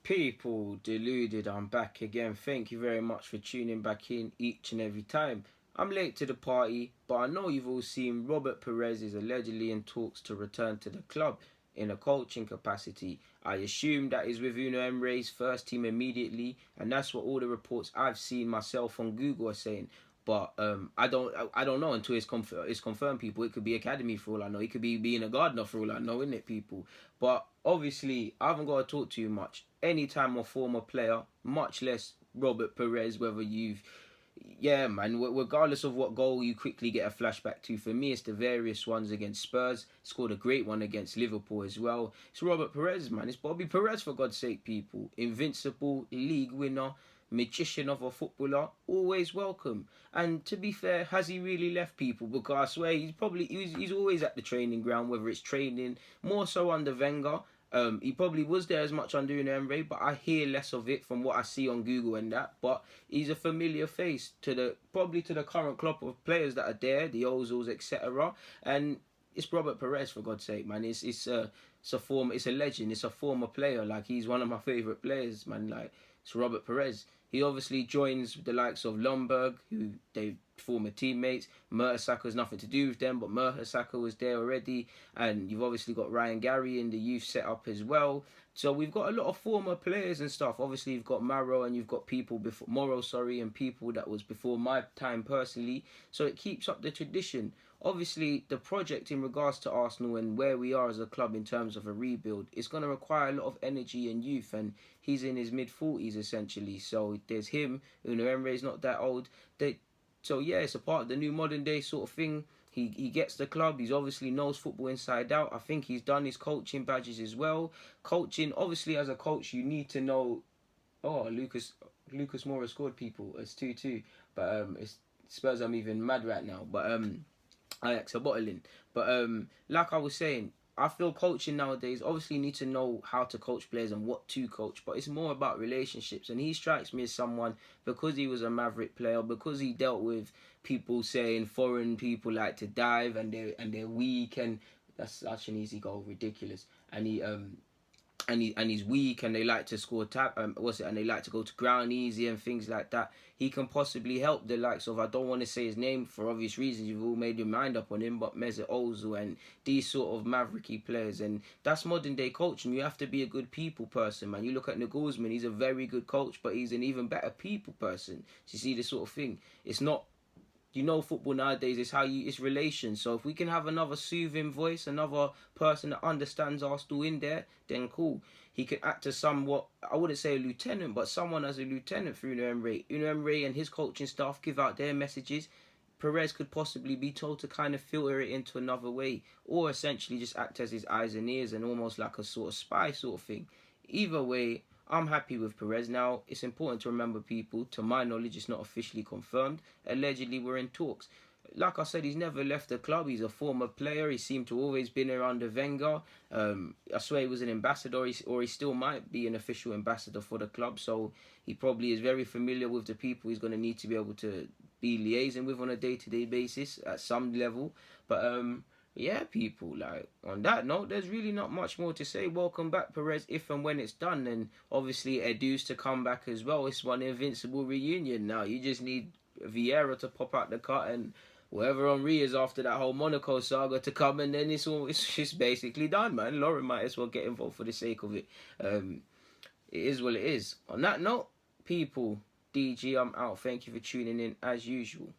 People, deluded, I'm back again. Thank you very much for tuning back in each and every time. I'm late to the party, but I know you've all seen Robert Pires is allegedly in talks to return to the club in a coaching capacity. I assume that is with Unai Emery's first team immediately, and that's what all the reports I've seen myself on Google are saying. But I don't know until it's confirmed. People, it could be academy for all I know. It could be being a gardener for all I know, isn't it, people? But obviously, I haven't got to talk to you much. Anytime a former player, much less Robert Pires, whether you've yeah, man. Regardless of what goal you quickly get a flashback to, for me, it's the various ones against Spurs. Scored a great one against Liverpool as well. It's Robert Pires, man. It's Bobby Pires, for God's sake, people. Invincible, league winner, magician of a footballer, always welcome. And to be fair, has he really left, people? Because I swear he's always at the training ground, whether it's training, more so under Wenger. He probably was there as much under Emery, but I hear less of it from what I see on Google and that. But he's a familiar face to the current club of players that are there, the Ozils, etc. And it's Robert Pires, for God's sake, man. It's a legend. It's a former player. Like, he's one of my favourite players, man. Like, it's Robert Pires. He obviously joins the likes of Lomberg, who they former teammates. Mertesacker has nothing to do with them, but Mertesacker was there already. And you've obviously got Ryan Gary in the youth setup as well. So we've got a lot of former players and stuff. Obviously, you've got Maro and you've got people before Morrow, and people that was before my time personally. So it keeps up the tradition. Obviously, the project in regards to Arsenal and where we are as a club in terms of a rebuild is going to require a lot of energy and youth, and he's in his mid-40s essentially. So there's him. Unai Emery's not that old. So yeah, it's a part of the new modern day sort of thing. He gets the club. He's obviously knows football inside out. I think he's done his coaching badges as well. Coaching, obviously, as a coach, you need to know. Oh, Lucas Moura scored, people. It's 2-2. But it's Spurs. I'm even mad right now. But Ajax are bottling. But like I was saying, I feel coaching nowadays, obviously you need to know how to coach players and what to coach, but it's more about relationships. And he strikes me as someone, because he was a Maverick player, because he dealt with people saying foreign people like to dive and they're weak, and that's such an easy goal, ridiculous. And he's weak, and they like to score and they like to go to ground easy and things like that. He can possibly help the likes of, I don't want to say his name for obvious reasons, you've all made your mind up on him, but Mesut Ozil and these sort of mavericky players. And that's modern day coaching. You have to be a good people person, man. You look at Nagelsmann, he's a very good coach, but he's an even better people person. So you see this sort of thing. It's not, football nowadays is it's relations. So if we can have another soothing voice, another person that understands Arsenal in there, then cool. He could act as somewhat, I wouldn't say a lieutenant, but someone as a lieutenant for Unai Emery. Unai Emery and his coaching staff give out their messages. Pires could possibly be told to kind of filter it into another way, or essentially just act as his eyes and ears and almost like a sort of spy sort of thing. Either way, I'm happy with Pires. Now, it's important to remember, people, to my knowledge, it's not officially confirmed. Allegedly, we're in talks. Like I said, he's never left the club. He's a former player. He seemed to always been around the Wenger. I swear he was an ambassador, or he still might be an official ambassador for the club. So he probably is very familiar with the people he's going to need to be able to be liaising with on a day-to-day basis at some level. But yeah, people, like, on that note, there's really not much more to say. Welcome back, Pires, if and when it's done. And obviously, Edu's to come back as well. It's one invincible reunion now. You just need Vieira to pop out the cut, and whoever Henri is after that whole Monaco saga to come, and then it's just basically done, man. Lauren might as well get involved for the sake of it. It is what it is. On that note, people, DG, I'm out. Thank you for tuning in as usual.